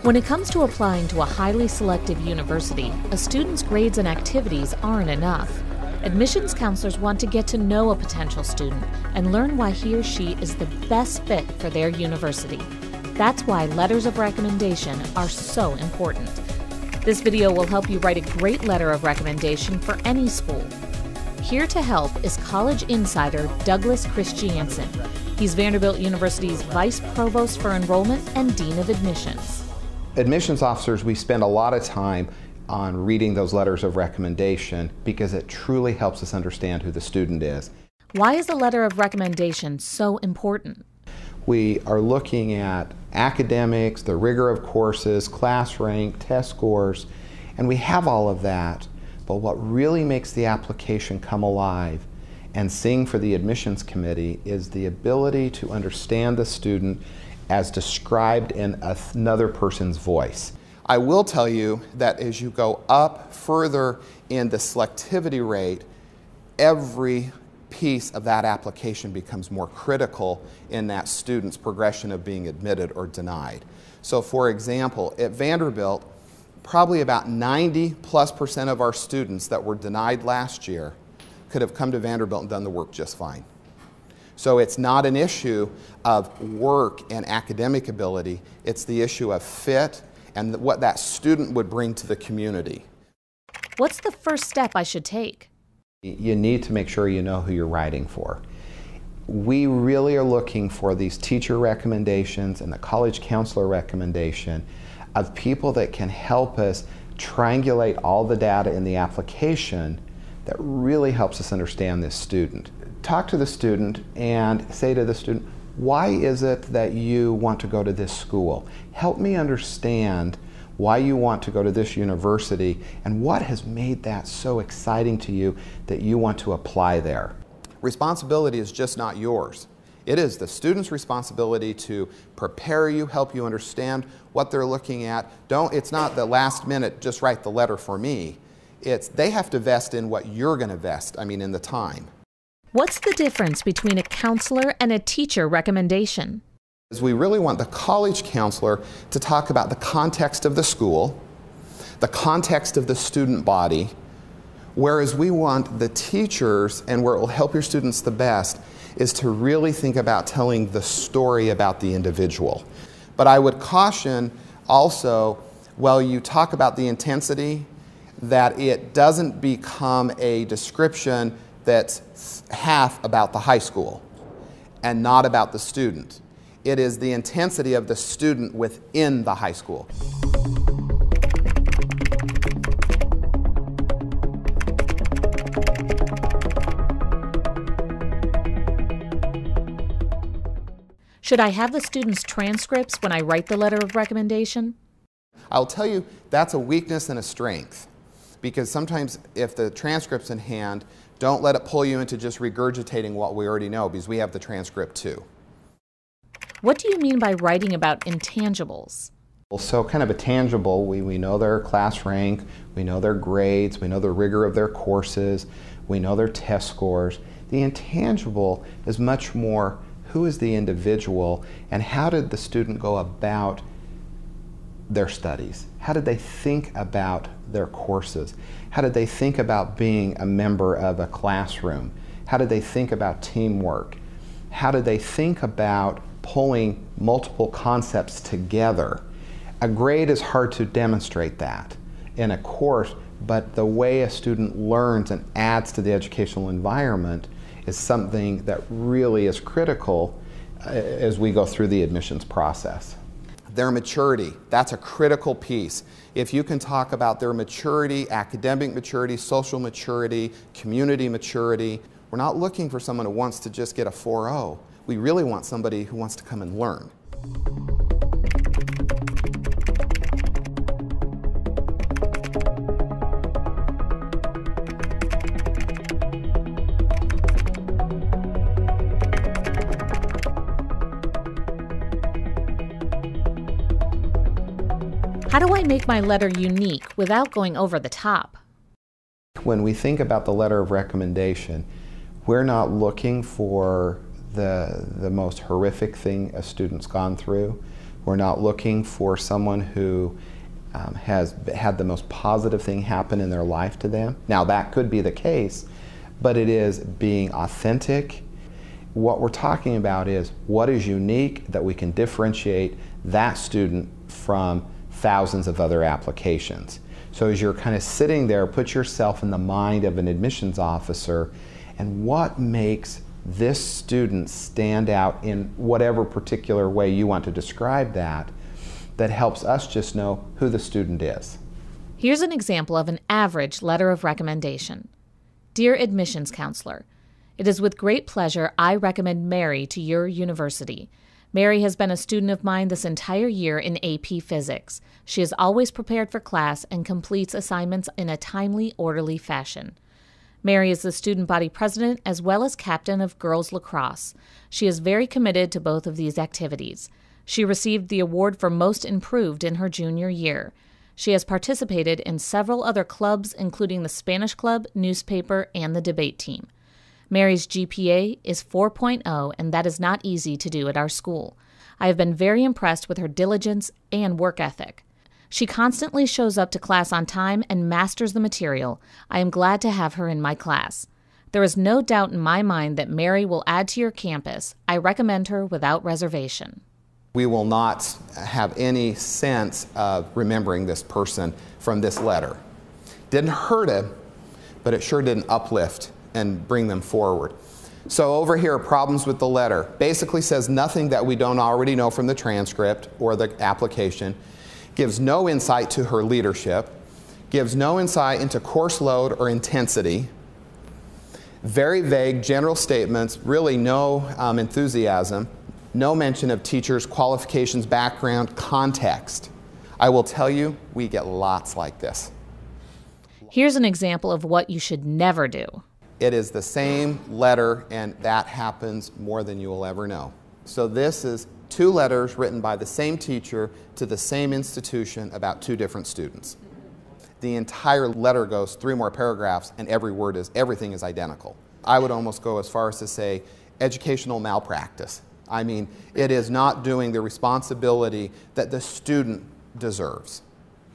When it comes to applying to a highly selective university, a student's grades and activities aren't enough. Admissions counselors want to get to know a potential student and learn why he or she is the best fit for their university. That's why letters of recommendation are so important. This video will help you write a great letter of recommendation for any school. Here to help is college insider Douglas Christiansen. He's Vanderbilt University's Vice Provost for Enrollment and Dean of Admissions. Admissions officers, we spend a lot of time on reading those letters of recommendation because it truly helps us understand who the student is. Why is a letter of recommendation so important? We are looking at academics, the rigor of courses, class rank, test scores, and we have all of that. But what really makes the application come alive and sing for the admissions committee is the ability to understand the student as described in another person's voice. I will tell you that as you go up further in the selectivity rate, every piece of that application becomes more critical in that student's progression of being admitted or denied. So for example, at Vanderbilt, probably about 90+% of our students that were denied last year could have come to Vanderbilt and done the work just fine. So it's not an issue of work and academic ability, it's the issue of fit and what that student would bring to the community. What's the first step I should take? You need to make sure you know who you're writing for. We really are looking for these teacher recommendations and the college counselor recommendation of people that can help us triangulate all the data in the application that really helps us understand this student. Talk to the student and say to the student, why is it that you want to go to this school? Help me understand why you want to go to this university and what has made that so exciting to you that you want to apply there. Responsibility is just not yours. It is the student's responsibility to prepare you, help you understand what they're looking at. It's not the last minute, just write the letter for me. They have to vest in what you're going to vest, in the time. What's the difference between a counselor and a teacher recommendation? We really want the college counselor to talk about the context of the school, the context of the student body, whereas we want the teachers, and where it will help your students the best, is to really think about telling the story about the individual. But I would caution also, while you talk about the intensity, that it doesn't become a description that's half about the high school and not about the student. It is the intensity of the student within the high school. Should I have the student's transcripts when I write the letter of recommendation? I'll tell you, that's a weakness and a strength. Because sometimes if the transcript's in hand, don't let it pull you into just regurgitating what we already know, because we have the transcript too. What do you mean by writing about intangibles? So kind of a tangible, we know their class rank, we know their grades, we know the rigor of their courses, we know their test scores. The intangible is much more who is the individual and how did the student go about their studies? How did they think about their courses? How did they think about being a member of a classroom? How did they think about teamwork? How did they think about pulling multiple concepts together? A grade is hard to demonstrate that in a course, but the way a student learns and adds to the educational environment is something that really is critical as we go through the admissions process. Their maturity, that's a critical piece. If you can talk about their maturity, academic maturity, social maturity, community maturity, we're not looking for someone who wants to just get a 4.0. We really want somebody who wants to come and learn. How do I make my letter unique without going over the top? When we think about the letter of recommendation, we're not looking for the most horrific thing a student's gone through. We're not looking for someone who has had the most positive thing happen in their life to them. Now that could be the case, but it is being authentic. What we're talking about is what is unique that we can differentiate that student from thousands of other applications. So as you're kind of sitting there, put yourself in the mind of an admissions officer, and what makes this student stand out in whatever particular way you want to describe that, that helps us just know who the student is. Here's an example of an average letter of recommendation. Dear admissions counselor, it is with great pleasure I recommend Mary to your university. Mary has been a student of mine this entire year in AP Physics. She is always prepared for class and completes assignments in a timely, orderly fashion. Mary is the student body president as well as captain of girls lacrosse. She is very committed to both of these activities. She received the award for Most Improved in her junior year. She has participated in several other clubs, including the Spanish Club, newspaper, and the debate team. Mary's GPA is 4.0, and that is not easy to do at our school. I have been very impressed with her diligence and work ethic. She constantly shows up to class on time and masters the material. I am glad to have her in my class. There is no doubt in my mind that Mary will add to your campus. I recommend her without reservation. We will not have any sense of remembering this person from this letter. Didn't hurt him, but it sure didn't uplift and bring them forward. So over here, problems with the letter. Basically says nothing that we don't already know from the transcript or the application. Gives no insight to her leadership. Gives no insight into course load or intensity. Very vague general statements, really no enthusiasm. No mention of teachers' qualifications, background, context. I will tell you, we get lots like this. Here's an example of what you should never do. It is the same letter, and that happens more than you will ever know. So this is 2 letters written by the same teacher to the same institution about 2 different students. The entire letter goes 3 more paragraphs, and everything is identical. I would almost go as far as to say educational malpractice. I mean, it is not doing the responsibility that the student deserves.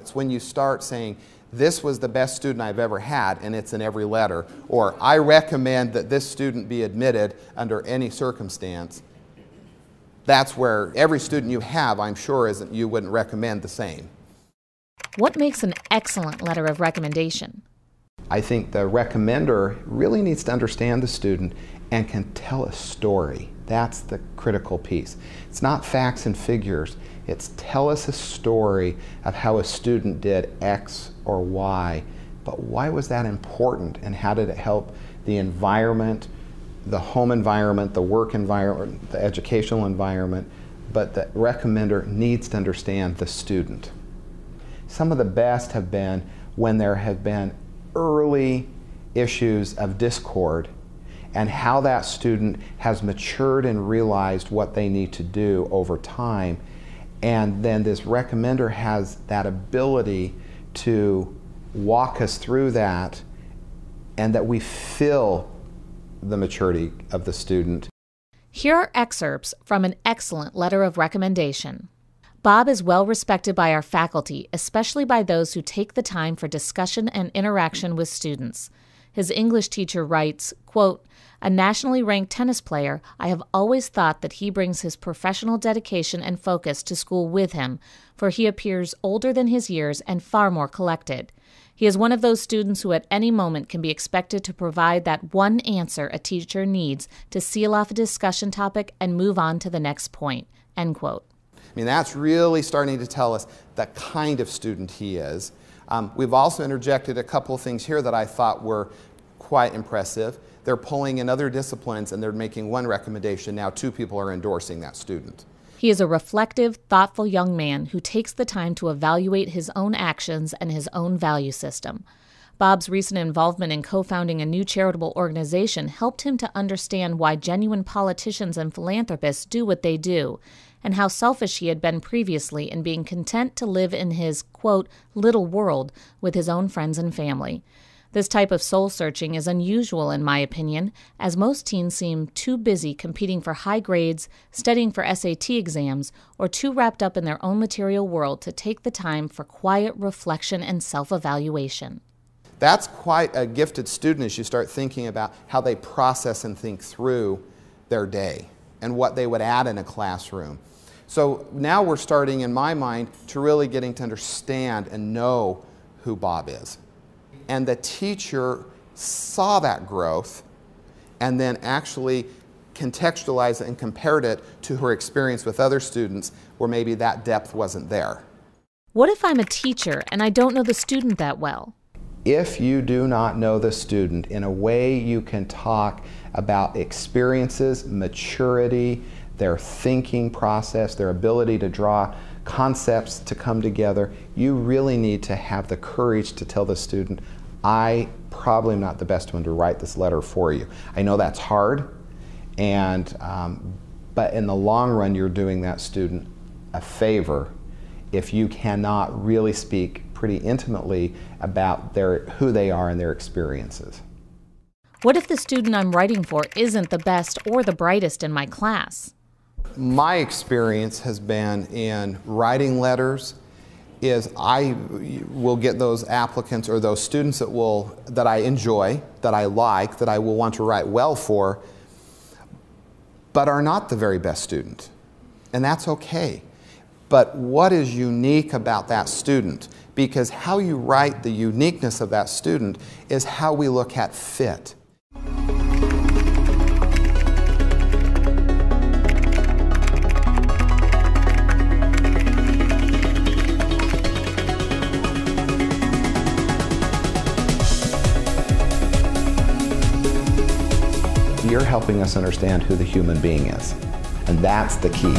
It's when you start saying, this was the best student I've ever had, and it's in every letter, or I recommend that this student be admitted under any circumstance. That's where every student you have, I'm sure, you wouldn't recommend the same. What makes an excellent letter of recommendation? I think the recommender really needs to understand the student and can tell a story. That's the critical piece. It's not facts and figures. It's tell us a story of how a student did X or Y, but why was that important and how did it help the environment, the home environment, the work environment, the educational environment, but the recommender needs to understand the student. Some of the best have been when there have been early issues of discord and how that student has matured and realized what they need to do over time. And then this recommender has that ability to walk us through that, and that we feel the maturity of the student. Here are excerpts from an excellent letter of recommendation. Bob is well respected by our faculty, especially by those who take the time for discussion and interaction with students. His English teacher writes, quote, "A nationally ranked tennis player, I have always thought that he brings his professional dedication and focus to school with him, for he appears older than his years and far more collected. He is one of those students who at any moment can be expected to provide that one answer a teacher needs to seal off a discussion topic and move on to the next point." End quote. I mean, that's really starting to tell us the kind of student he is. We've also interjected a couple of things here that I thought were quite impressive. They're pulling in other disciplines and they're making one recommendation. Now 2 people are endorsing that student. He is a reflective, thoughtful young man who takes the time to evaluate his own actions and his own value system. Bob's recent involvement in co-founding a new charitable organization helped him to understand why genuine politicians and philanthropists do what they do, and how selfish he had been previously in being content to live in his, quote, little world with his own friends and family. This type of soul-searching is unusual in my opinion, as most teens seem too busy competing for high grades, studying for SAT exams, or too wrapped up in their own material world to take the time for quiet reflection and self-evaluation. That's quite a gifted student as you start thinking about how they process and think through their day and what they would add in a classroom. So now we're starting, in my mind, to really getting to understand and know who Bob is. And the teacher saw that growth and then actually contextualized it and compared it to her experience with other students where maybe that depth wasn't there. What if I'm a teacher and I don't know the student that well? If you do not know the student, in a way you can talk about experiences, maturity, their thinking process, their ability to draw concepts to come together, you really need to have the courage to tell the student, I probably am not the best one to write this letter for you. I know that's hard, but in the long run you're doing that student a favor if you cannot really speak pretty intimately about who they are and their experiences. What if the student I'm writing for isn't the best or the brightest in my class? My experience has been in writing letters is I will get those applicants or those students that I enjoy, that I like, that I will want to write well for, but are not the very best student. And that's okay. But what is unique about that student? Because how you write the uniqueness of that student is how we look at fit. You're helping us understand who the human being is, and that's the key.